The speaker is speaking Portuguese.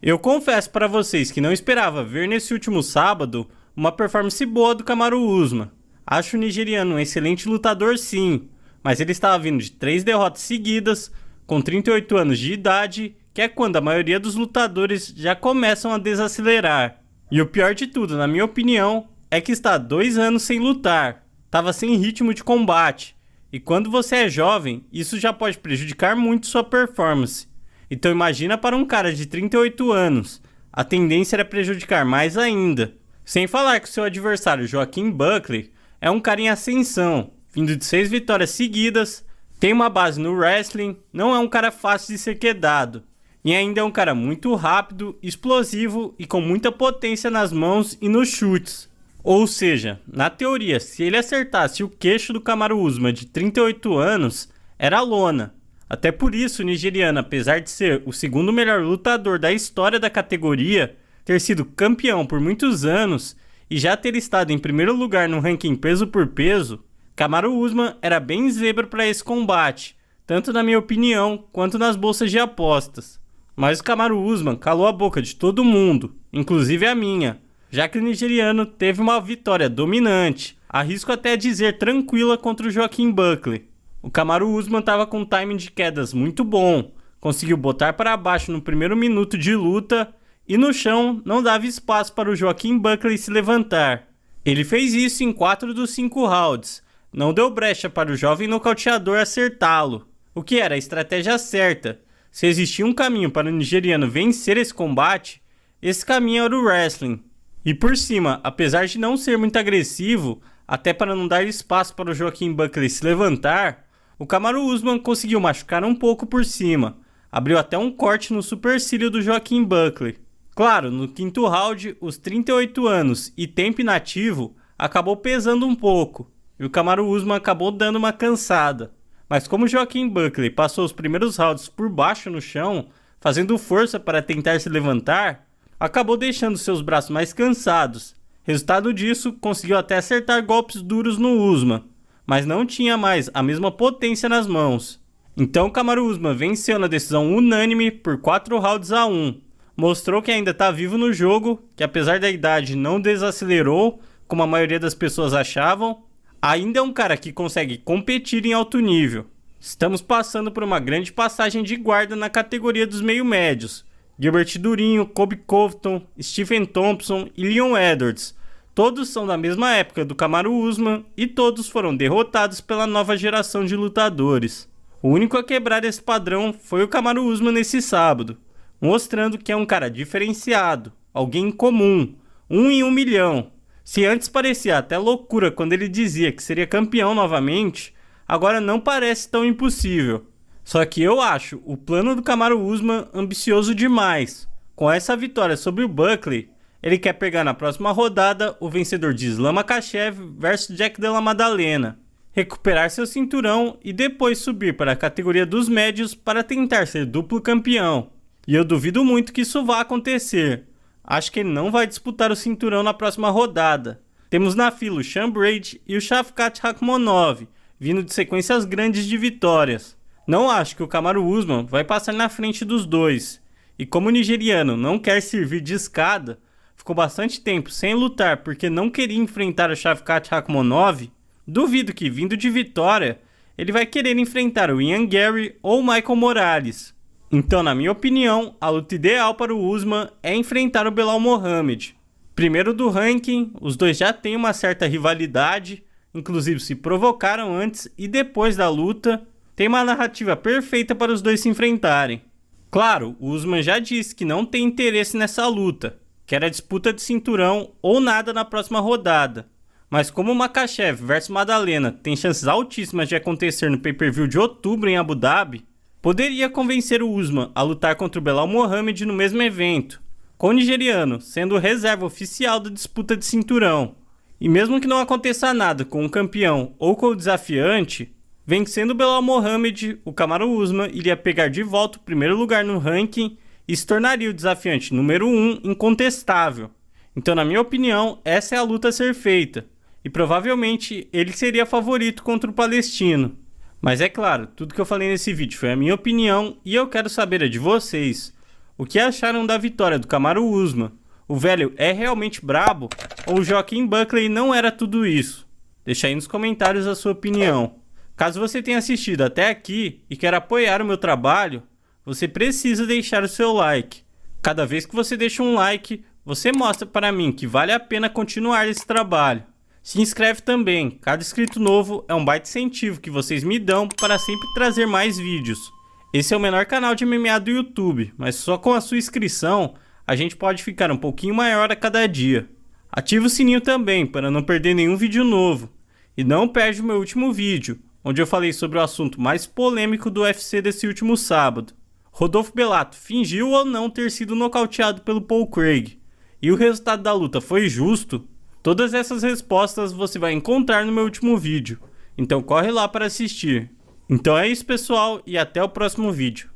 Eu confesso para vocês que não esperava ver nesse último sábado uma performance boa do Kamaru Usman. Acho o nigeriano um excelente lutador sim, mas ele estava vindo de 3 derrotas seguidas, com 38 anos de idade, que é quando a maioria dos lutadores já começam a desacelerar. E o pior de tudo, na minha opinião, é que está há 2 anos sem lutar, estava sem ritmo de combate, e quando você é jovem, isso já pode prejudicar muito sua performance. Então imagina para um cara de 38 anos, a tendência era prejudicar mais ainda. Sem falar que o seu adversário Joaquim Buckley é um cara em ascensão, vindo de 6 vitórias seguidas, tem uma base no wrestling, não é um cara fácil de ser quedado. E ainda é um cara muito rápido, explosivo e com muita potência nas mãos e nos chutes. Ou seja, na teoria, se ele acertasse o queixo do Kamaru Usman de 38 anos, era lona. Até por isso, o nigeriano, apesar de ser o segundo melhor lutador da história da categoria, ter sido campeão por muitos anos e já ter estado em primeiro lugar no ranking peso por peso, Kamaru Usman era bem zebra para esse combate, tanto na minha opinião quanto nas bolsas de apostas. Mas o Kamaru Usman calou a boca de todo mundo, inclusive a minha, já que o nigeriano teve uma vitória dominante, arrisco até dizer tranquila contra o Joaquim Buckley. O Kamaru Usman estava com um timing de quedas muito bom, conseguiu botar para baixo no primeiro minuto de luta e no chão não dava espaço para o Joaquim Buckley se levantar. Ele fez isso em 4 dos 5 rounds, não deu brecha para o jovem nocauteador acertá-lo, o que era a estratégia certa. Se existia um caminho para o nigeriano vencer esse combate, esse caminho era o wrestling. E por cima, apesar de não ser muito agressivo, até para não dar espaço para o Joaquim Buckley se levantar, o Kamaru Usman conseguiu machucar um pouco por cima, abriu até um corte no supercílio do Joaquim Buckley. Claro, no 5º round, os 38 anos e tempo inativo acabou pesando um pouco, e o Kamaru Usman acabou dando uma cansada. Mas como o Joaquim Buckley passou os primeiros rounds por baixo no chão, fazendo força para tentar se levantar, acabou deixando seus braços mais cansados. Resultado disso, conseguiu até acertar golpes duros no Usman, mas não tinha mais a mesma potência nas mãos. Então o Kamaru Usman venceu na decisão unânime por 4-1. Mostrou que ainda está vivo no jogo, que apesar da idade não desacelerou, como a maioria das pessoas achavam, ainda é um cara que consegue competir em alto nível. Estamos passando por uma grande passagem de guarda na categoria dos meio-médios. Gilbert Durinho, Colby Covington, Stephen Thompson e Leon Edwards. Todos são da mesma época do Kamaru Usman e todos foram derrotados pela nova geração de lutadores. O único a quebrar esse padrão foi o Kamaru Usman nesse sábado, mostrando que é um cara diferenciado, alguém comum, 1 em 1 milhão. Se antes parecia até loucura quando ele dizia que seria campeão novamente, agora não parece tão impossível. Só que eu acho o plano do Kamaru Usman ambicioso demais. Com essa vitória sobre o Buckley, ele quer pegar na próxima rodada o vencedor de Islam Makhachev versus Jack Della Maddalena, recuperar seu cinturão e depois subir para a categoria dos médios para tentar ser duplo campeão. E eu duvido muito que isso vá acontecer. Acho que ele não vai disputar o cinturão na próxima rodada. Temos na fila o Sean Brady e o Shavkat Rakhmonov, vindo de sequências grandes de vitórias. Não acho que o Kamaru Usman vai passar na frente dos dois. E como o nigeriano não quer servir de escada, ficou bastante tempo sem lutar porque não queria enfrentar o Shavkat Rakhmonov, duvido que, vindo de vitória, ele vai querer enfrentar o Ian Gary ou o Michael Morales. Então, na minha opinião, a luta ideal para o Usman é enfrentar o Belal Muhammad. Primeiro do ranking, os dois já têm uma certa rivalidade, inclusive se provocaram antes e depois da luta, tem uma narrativa perfeita para os dois se enfrentarem. Claro, o Usman já disse que não tem interesse nessa luta, que era disputa de cinturão ou nada na próxima rodada. Mas como o Makhachev versus Maddalena tem chances altíssimas de acontecer no pay-per-view de outubro em Abu Dhabi, poderia convencer o Usman a lutar contra o Belal Muhammad no mesmo evento, com o nigeriano sendo o reserva oficial da disputa de cinturão. E mesmo que não aconteça nada com o campeão ou com o desafiante, vencendo o Belal Muhammad, o Kamaru Usman iria pegar de volta o primeiro lugar no ranking e se tornaria o desafiante número 1 incontestável. Então, na minha opinião, essa é a luta a ser feita, e provavelmente ele seria favorito contra o palestino. Mas é claro, tudo que eu falei nesse vídeo foi a minha opinião e eu quero saber a de vocês. O que acharam da vitória do Kamaru Usman? O velho é realmente brabo? Ou o Joaquim Buckley não era tudo isso? Deixa aí nos comentários a sua opinião. Caso você tenha assistido até aqui e quer apoiar o meu trabalho, você precisa deixar o seu like. Cada vez que você deixa um like, você mostra para mim que vale a pena continuar esse trabalho. Se inscreve também, cada inscrito novo é um baita incentivo que vocês me dão para sempre trazer mais vídeos. Esse é o menor canal de MMA do YouTube, mas só com a sua inscrição a gente pode ficar um pouquinho maior a cada dia. Ativa o sininho também para não perder nenhum vídeo novo. E não perde o meu último vídeo, onde eu falei sobre o assunto mais polêmico do UFC desse último sábado. Rodolfo Bellato fingiu ou não ter sido nocauteado pelo Paul Craig? E o resultado da luta foi justo? Todas essas respostas você vai encontrar no meu último vídeo, então corre lá para assistir. Então é isso, pessoal, e até o próximo vídeo.